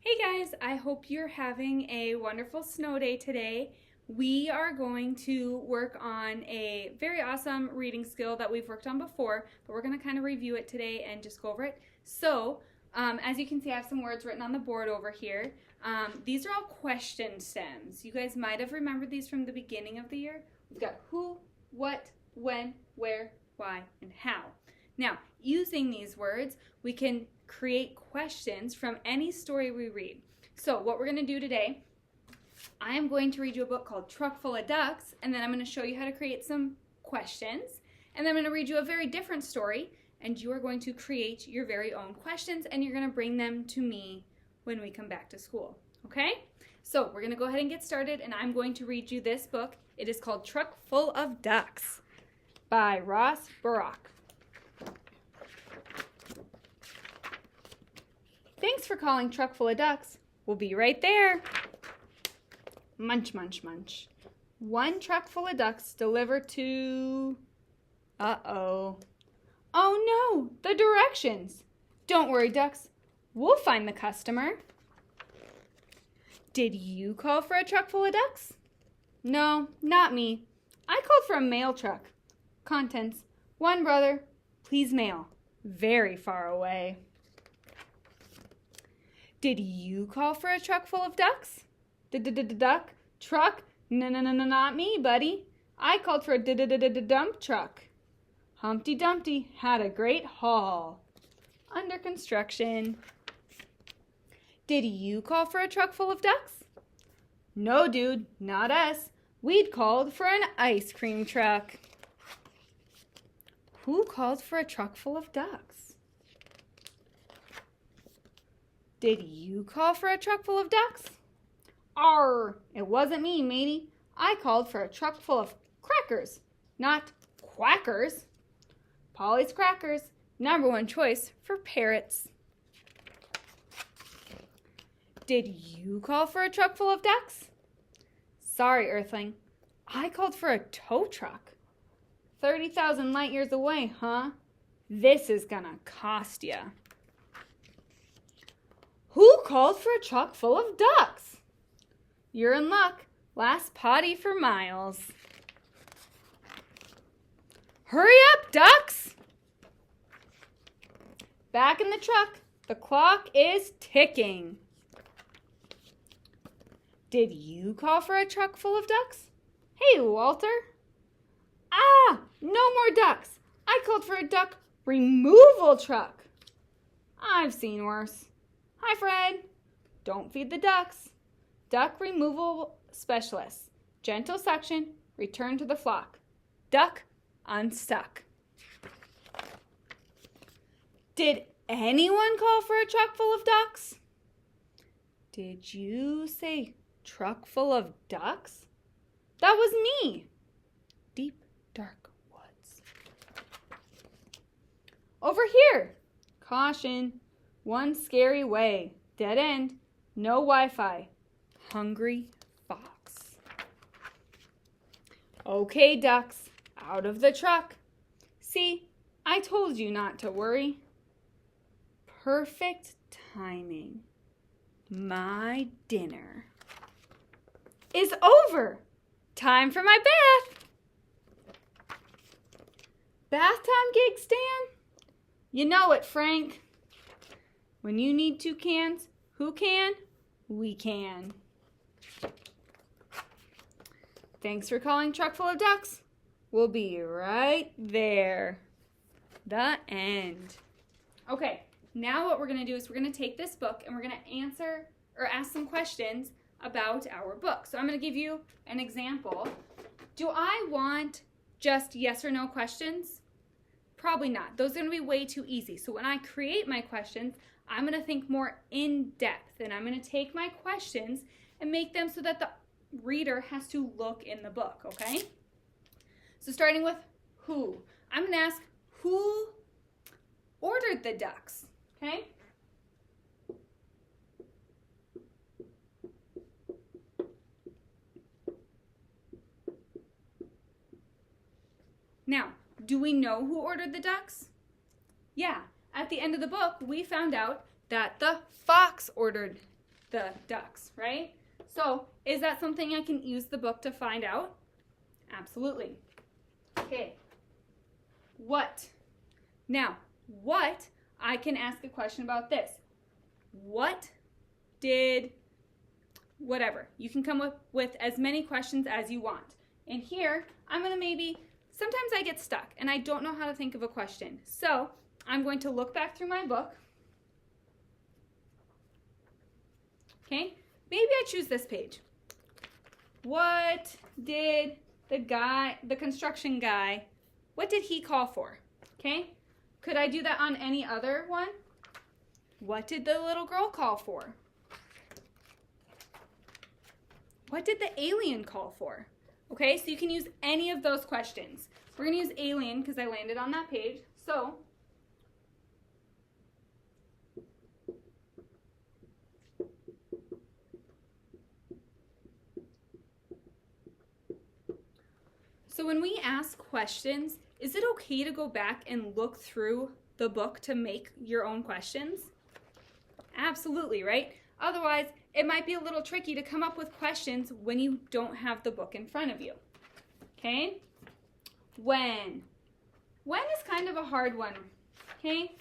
Hey guys, I hope you're having a wonderful snow day today. We are going to work on a very awesome reading skill that we've worked on before, but we're going to kind of review it today and just go over it. So, as you can see, I have some words written on the board over here. These are all question stems. You guys might have remembered these from the beginning of the year. We've got who, what, when, where, why, and how. Now, using these words, we can create questions from any story we read. So what we're going to do today, I am going to read you a book called Truck Full of Ducks, and then I'm going to show you how to create some questions. And then I'm going to read you a very different story, and you are going to create your very own questions, and you're going to bring them to me when we come back to school. Okay? So we're going to go ahead and get started, and I'm going to read you this book. It is called Truck Full of Ducks by Ross Burrock. Thanks for calling Truck Full of Ducks. We'll be right there. Munch, munch, munch. One truck full of ducks delivered to... Uh-oh. Oh no, the directions. Don't worry, ducks. We'll find the customer. Did you call for a truck full of ducks? No, not me. I called for a mail truck. Contents. One brother. Please mail. Very far away. Did you call for a truck full of ducks? Duck? Truck? No, not me, buddy. I called for a dump truck. Humpty Dumpty had a great haul. Under construction. Did you call for a truck full of ducks? No, dude, not us. We'd called for an ice cream truck. Who called for a truck full of ducks? Did you call for a truck full of ducks? Arr, it wasn't me, matey. I called for a truck full of crackers, not quackers. Polly's Crackers, #1 choice for parrots. Did you call for a truck full of ducks? Sorry, Earthling. I called for a tow truck. 30,000 light years away, huh? This is gonna cost ya. Who called for a truck full of ducks? You're in luck. Last potty for miles. Hurry up, ducks! Back in the truck. The clock is ticking. Did you call for a truck full of ducks? Hey, Walter. Ah, no more ducks. I called for a duck removal truck. I've seen worse. Hi, Fred. Don't feed the ducks. Duck removal specialist. Gentle suction. Return to the flock. Duck unstuck. Did anyone call for a truck full of ducks? Did you say truck full of ducks? That was me. Deep, dark woods. Over here. Caution. One scary way. Dead end. No Wi-Fi. Hungry fox. Okay, ducks. Out of the truck. See, I told you not to worry. Perfect timing. My dinner is over. Time for my bath. Bath time gig, Stan? You know it, Frank. When you need 2 cans, who can? We can. Thanks for calling Truck Full of Ducks. We'll be right there. The end. Okay, now what we're going to do is we're going to take this book and we're going to answer or ask some questions about our book. So I'm going to give you an example. Do I want just yes or no questions? Probably not. Those are going to be way too easy. So when I create my questions, I'm going to think more in depth, and I'm going to take my questions and make them so that the reader has to look in the book, okay? So starting with who. I'm going to ask who ordered the ducks, okay? Now, do we know who ordered the ducks? Yeah, at the end of the book, we found out that the fox ordered the ducks, right? So is that something I can use the book to find out? Absolutely. Okay. What? Now, what, I can ask a question about this. What did, whatever. You can come up with as many questions as you want. And here, I'm going to maybe, sometimes I get stuck and I don't know how to think of a question. So I'm going to look back through my book. Okay, maybe I choose this page. What did the construction guy, what did he call for? Okay, could I do that on any other one? What did the little girl call for? What did the alien call for? Okay, so you can use any of those questions. We're going to use alien because I landed on that page. So when we ask questions, is it okay to go back and look through the book to make your own questions? Absolutely, right? Otherwise, it might be a little tricky to come up with questions when you don't have the book in front of you. Okay? When? When is kind of a hard one, okay?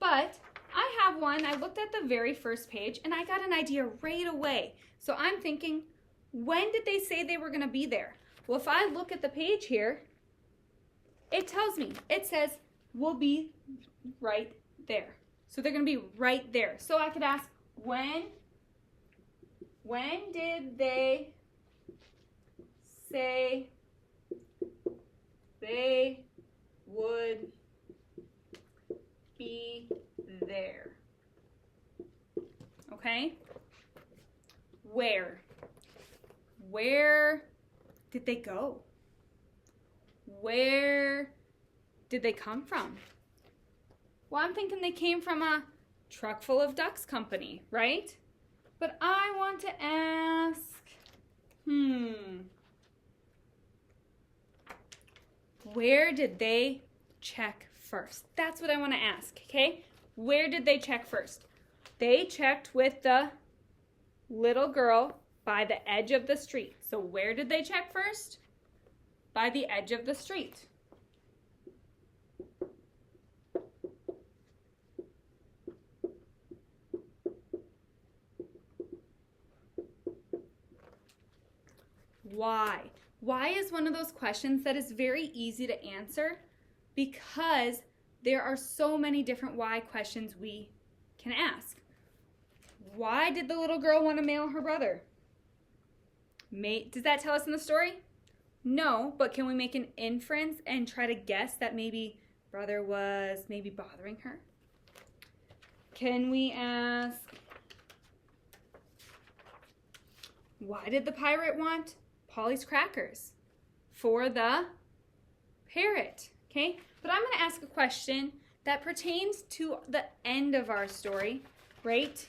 But I have one. I looked at the very first page and I got an idea right away. So I'm thinking, when did they say they were going to be there? Well, if I look at the page here, it tells me, it says, we'll be right there. So they're going to be right there. So I could ask, when did they say they would be there? Okay? Where? Where did they go? Where did they come from? Well, I'm thinking they came from a truck full of ducks company, right? But I want to ask, where did they check first? That's what I want to ask, okay? Where did they check first? They checked with the little girl by the edge of the street. So where did they check first? By the edge of the street. Why? Why is one of those questions that is very easy to answer because there are so many different why questions we can ask. Why did the little girl want to mail her brother? Does that tell us in the story? No, but can we make an inference and try to guess that maybe brother was maybe bothering her? Can we ask, why did the pirate want Polly's crackers? For the parrot, okay? But I'm going to ask a question that pertains to the end of our story, right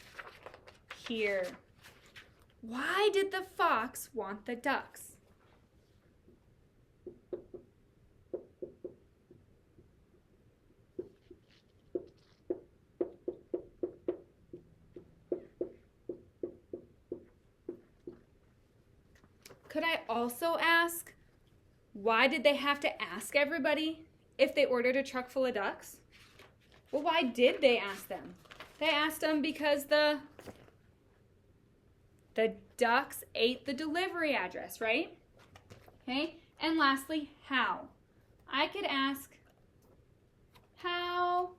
here. Why did the fox want the ducks? Could I also ask, why did they have to ask everybody if they ordered a truck full of ducks? Well, why did they ask them? They asked them because the ducks ate the delivery address, right? Okay, and lastly, how? I could ask, how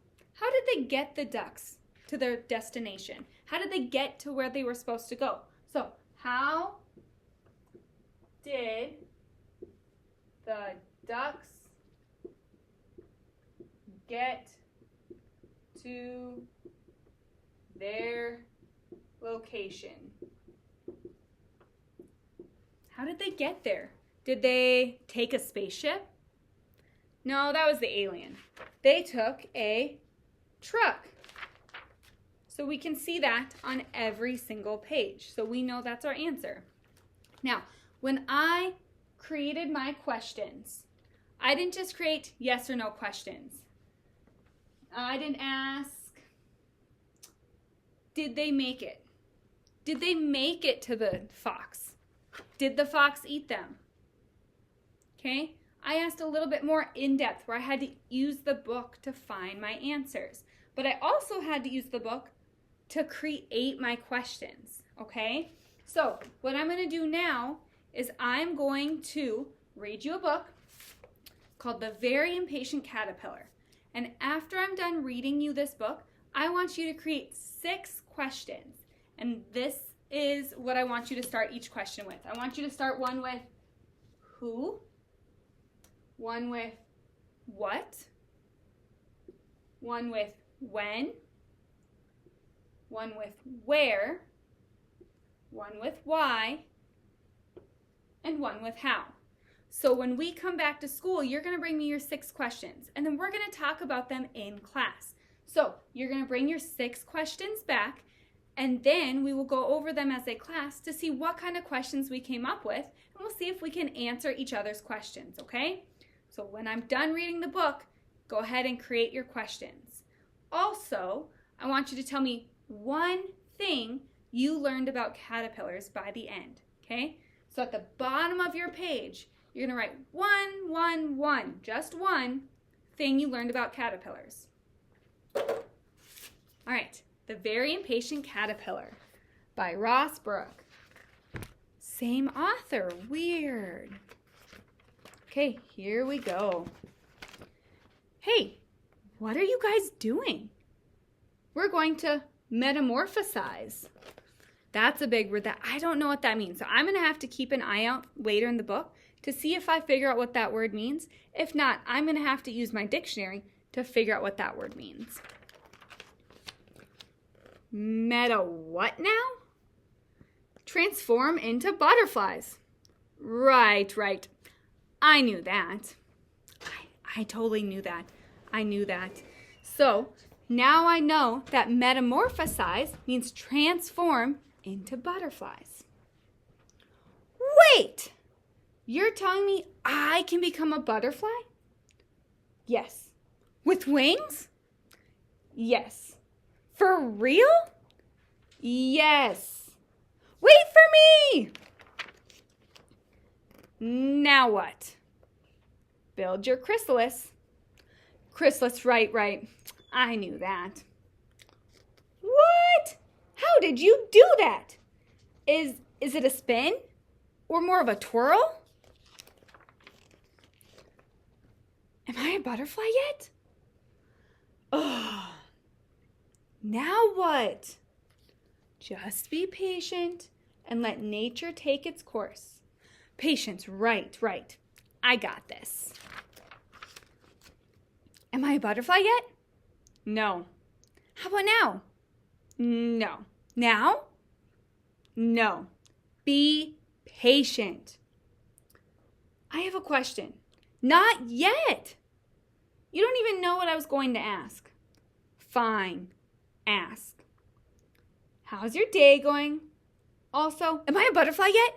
did they get the ducks to their destination? How did they get to where they were supposed to go? So, how did the ducks get to their location? How did they get there? Did they take a spaceship? No, that was the alien. They took a truck. So we can see that on every single page. So we know that's our answer. Now, when I created my questions, I didn't just create yes or no questions. I didn't ask, did they make it? Did they make it to the fox? Did the fox eat them? Okay, I asked a little bit more in depth where I had to use the book to find my answers. But I also had to use the book to create my questions, okay? So what I'm going to do now is I'm going to read you a book called The Very Impatient Caterpillar. And after I'm done reading you this book, I want you to create 6 questions. And this is what I want you to start each question with. I want you to start one with who, one with what, one with when, one with where, one with why, and one with how. So when we come back to school, you're going to bring me your 6 questions, and then we're going to talk about them in class. So you're going to bring your 6 questions back, and then we will go over them as a class to see what kind of questions we came up with, and we'll see if we can answer each other's questions, okay? So when I'm done reading the book, go ahead and create your questions. Also, I want you to tell me one thing you learned about caterpillars by the end, okay? So at the bottom of your page, you're going to write one, just one thing you learned about caterpillars. All right, The Very Impatient Caterpillar by Ross Brooke. Same author, weird. Okay, here we go. Hey, what are you guys doing? We're going to metamorphosize. That's a big word that I don't know what that means. So I'm going to have to keep an eye out later in the book to see if I figure out what that word means. If not, I'm going to have to use my dictionary to figure out what that word means. Meta what now? Transform into butterflies. Right. I knew that. I totally knew that. I knew that. So now I know that metamorphosize means transform into butterflies. Wait! You're telling me I can become a butterfly? Yes. With wings? Yes. For real? Yes. Wait for me! Now what? Build your chrysalis. Chrysalis, right. I knew that. What? How did you do that? Is it a spin? Or more of a twirl? Am I a butterfly yet? Oh. Now what? Just be patient and let nature take its course. Patience, right. I got this. Am I a butterfly yet? No. How about now? No. Now? No. Be patient. I have a question. Not yet. You don't even know what I was going to ask. Fine. Ask. How's your day going? Also, am I a butterfly yet?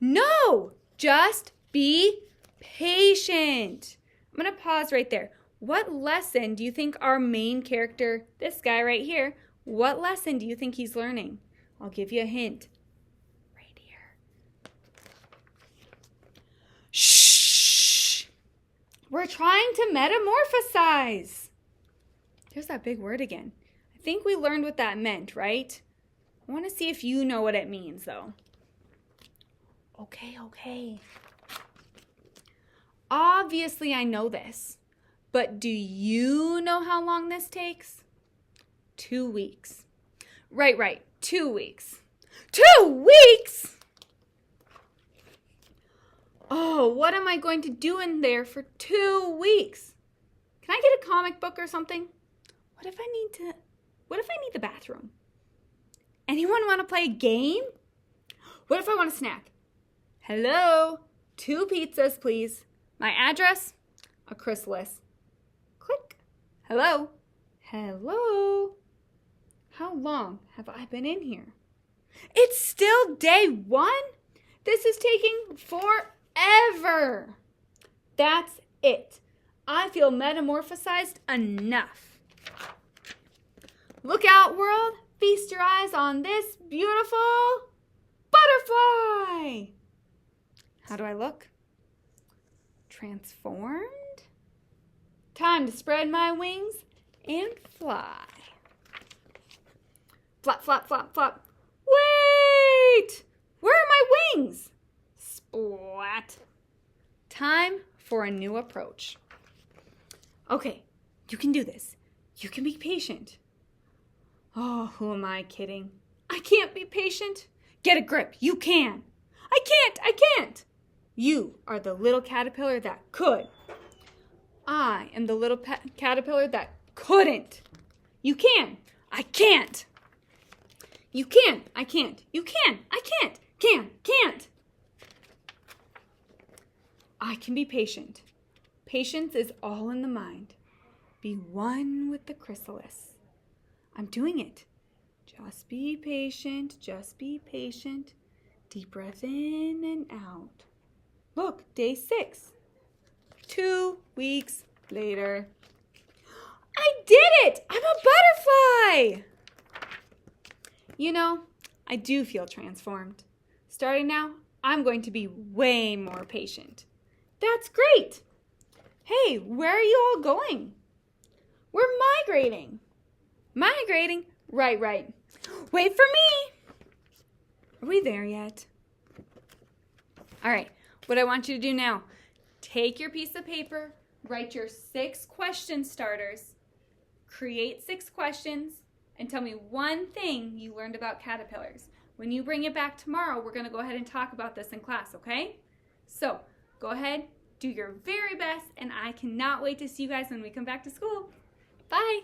No. Just be patient. I'm going to pause right there. What lesson do you think our main character, this guy right here, what lesson do you think he's learning? I'll give you a hint. Right here. Shh! We're trying to metamorphosize. There's that big word again. I think we learned what that meant, right? I want to see if you know what it means, though. Okay. Obviously, I know this. But do you know how long this takes? 2 weeks. Right. 2 weeks. 2 weeks? Oh, what am I going to do in there for 2 weeks? Can I get a comic book or something? What if I need the bathroom? Anyone want to play a game? What if I want a snack? Hello? 2 pizzas, please. My address? A chrysalis. Click. Hello? How long have I been in here? It's still day 1? This is taking forever. That's it. I feel metamorphosized enough. Look out, world. Feast your eyes on this beautiful butterfly. How do I look? Transformed? Time to spread my wings and fly. Flap, flap, flap, flap. Wait! Where are my wings? Splat. Time for a new approach. Okay, you can do this. You can be patient. Oh, who am I kidding? I can't be patient. Get a grip. You can. I can't. You are the little caterpillar that could. I am the little caterpillar that couldn't. You can. I can't. You can. I can't. You can. I can't. Can't. I can be patient. Patience is all in the mind. Be one with the chrysalis. I'm doing it. Just be patient. Just be patient. Deep breath in and out. Look, day 6. 2 weeks later. I did it! I'm a butterfly! You know, I do feel transformed. Starting now, I'm going to be way more patient. That's great! Hey, where are you all going? We're migrating. Migrating? Right. Wait for me! Are we there yet? All right, what I want you to do now, take your piece of paper, write your 6 question starters, create 6 questions, and tell me one thing you learned about caterpillars. When you bring it back tomorrow, we're going to go ahead and talk about this in class, okay? So, go ahead, do your very best, and I cannot wait to see you guys when we come back to school. Bye!